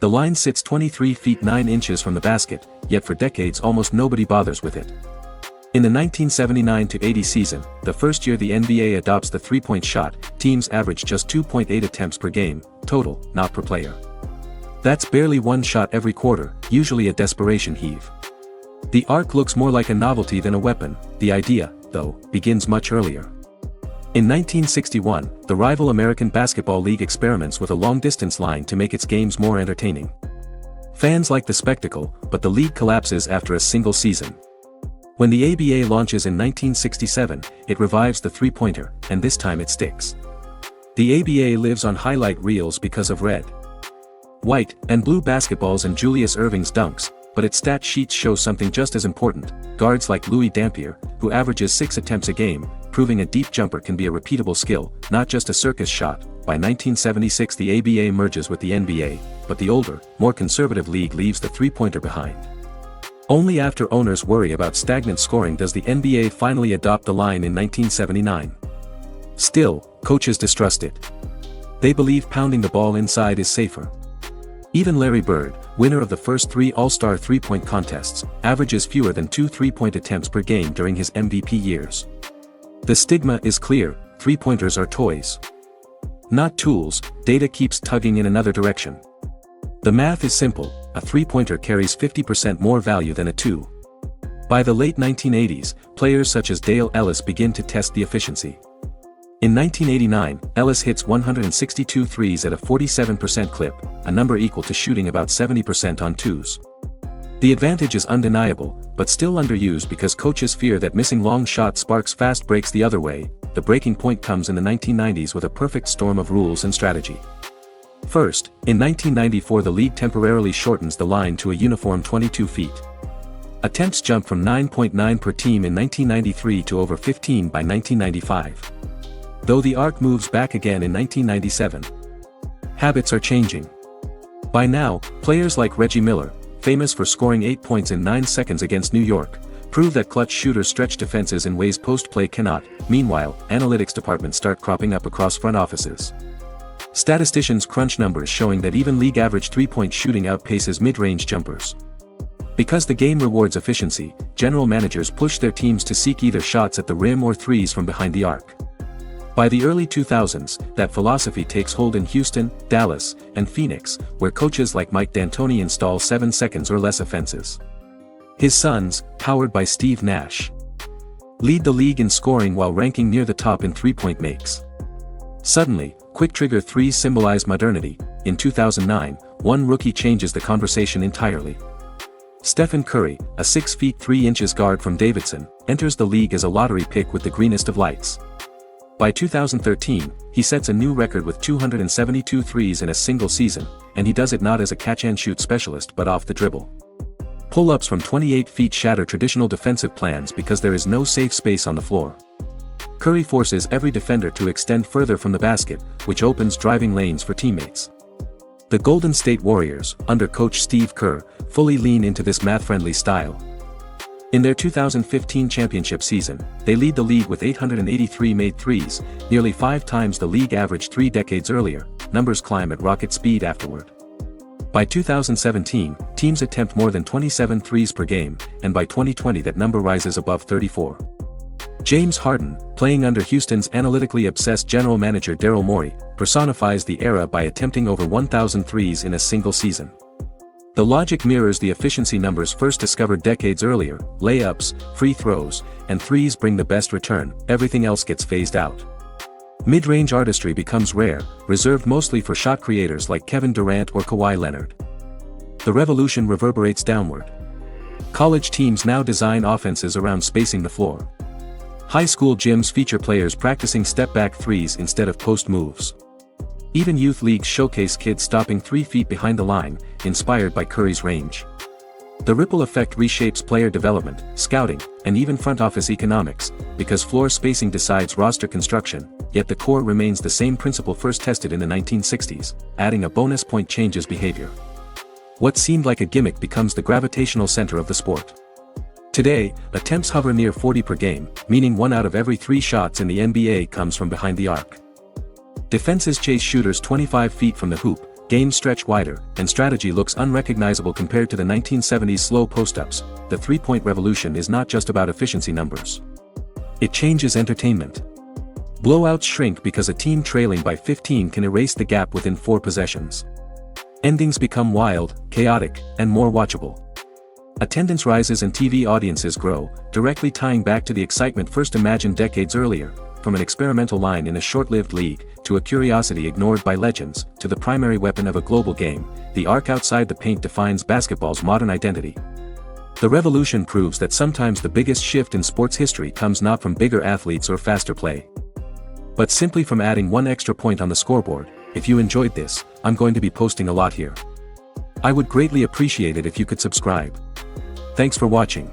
The line sits 23 feet 9 inches from the basket, yet for decades almost nobody bothers with it. In the 1979-80 season, the first year the NBA adopts the three-point shot, teams average just 2.8 attempts per game, total, not per player. That's barely one shot every quarter, usually a desperation heave. The arc looks more like a novelty than a weapon. The idea, though, begins much earlier. In 1961, the rival American Basketball League experiments with a long-distance line to make its games more entertaining. Fans like the spectacle, but the league collapses after a single season. When the ABA launches in 1967, it revives the three-pointer, and this time it sticks. The ABA lives on highlight reels because of red, white, and blue basketballs and Julius Erving's dunks, but its stat sheets show something just as important: guards like Louis Dampier, who averages 6 attempts a game, proving a deep jumper can be a repeatable skill, not just a circus shot. By 1976 the ABA merges with the NBA, but the older, more conservative league leaves the three-pointer behind. Only after owners worry about stagnant scoring does the NBA finally adopt the line in 1979. Still, coaches distrust it. They believe pounding the ball inside is safer. Even Larry Bird, winner of the first 3 All-Star three-point contests, averages fewer than 2 three-point attempts per game during his MVP years. The stigma is clear: three-pointers are toys, not tools. Data keeps tugging in another direction. The math is simple: a three-pointer carries 50% more value than a 2. By the late 1980s, players such as Dale Ellis begin to test the efficiency. In 1989, Ellis hits 162 threes at a 47% clip, a number equal to shooting about 70% on twos. The advantage is undeniable, but still underused because coaches fear that missing long shot sparks fast breaks the other way. The breaking point comes in the 1990s with a perfect storm of rules and strategy. First, in 1994 the league temporarily shortens the line to a uniform 22 feet. Attempts jump from 9.9 per team in 1993 to over 15 by 1995. Though the arc moves back again in 1997. Habits are changing. By now, players like Reggie Miller, famous for scoring 8 points in 9 seconds against New York, prove that clutch shooters stretch defenses in ways post play cannot. Meanwhile, analytics departments start cropping up across front offices. Statisticians crunch numbers showing that even league average three-point shooting outpaces mid-range jumpers. Because the game rewards efficiency, general managers push their teams to seek either shots at the rim or threes from behind the arc. By the early 2000s, that philosophy takes hold in Houston, Dallas, and Phoenix, where coaches like Mike D'Antoni install 7 seconds or less offenses. His Suns, powered by Steve Nash, lead the league in scoring while ranking near the top in three-point makes. Suddenly, quick-trigger threes symbolize modernity. In 2009, one rookie changes the conversation entirely. Steph Curry, a 6 feet 3 inches guard from Davidson, enters the league as a lottery pick with the greenest of lights. By 2013, he sets a new record with 272 threes in a single season, and he does it not as a catch-and-shoot specialist but off the dribble. Pull-ups from 28 feet shatter traditional defensive plans because there is no safe space on the floor. Curry forces every defender to extend further from the basket, which opens driving lanes for teammates. The Golden State Warriors, under coach Steve Kerr, fully lean into this math-friendly style. In their 2015 championship season, they lead the league with 883 made threes, nearly 5 times the league average 3 decades earlier. Numbers climb at rocket speed afterward. By 2017, teams attempt more than 27 threes per game, and by 2020 that number rises above 34. James Harden, playing under Houston's analytically obsessed general manager Daryl Morey, personifies the era by attempting over 1,000 threes in a single season. The logic mirrors the efficiency numbers first discovered decades earlier: layups, free throws, and threes bring the best return, everything else gets phased out. Mid-range artistry becomes rare, reserved mostly for shot creators like Kevin Durant or Kawhi Leonard. The revolution reverberates downward. College teams now design offenses around spacing the floor. High school gyms feature players practicing step-back threes instead of post moves. Even youth leagues showcase kids stopping 3 feet behind the line, inspired by Curry's range. The ripple effect reshapes player development, scouting, and even front office economics, because floor spacing decides roster construction, yet the core remains the same principle first tested in the 1960s: adding a bonus point changes behavior. What seemed like a gimmick becomes the gravitational center of the sport. Today, attempts hover near 40 per game, meaning 1 out of every 3 shots in the NBA comes from behind the arc. Defenses chase shooters 25 feet from the hoop, games stretch wider, and strategy looks unrecognizable compared to the 1970s slow post-ups. The three-point revolution is not just about efficiency numbers. It changes entertainment. Blowouts shrink because a team trailing by 15 can erase the gap within 4 possessions. Endings become wild, chaotic, and more watchable. Attendance rises and TV audiences grow, directly tying back to the excitement first imagined decades earlier, from an experimental line in a short-lived league, to a curiosity ignored by legends, to the primary weapon of a global game. The arc outside the paint defines basketball's modern identity. The revolution proves that sometimes the biggest shift in sports history comes not from bigger athletes or faster play, but simply from adding one extra point on the scoreboard. If you enjoyed this, I'm going to be posting a lot here. I would greatly appreciate it if you could subscribe. Thanks for watching.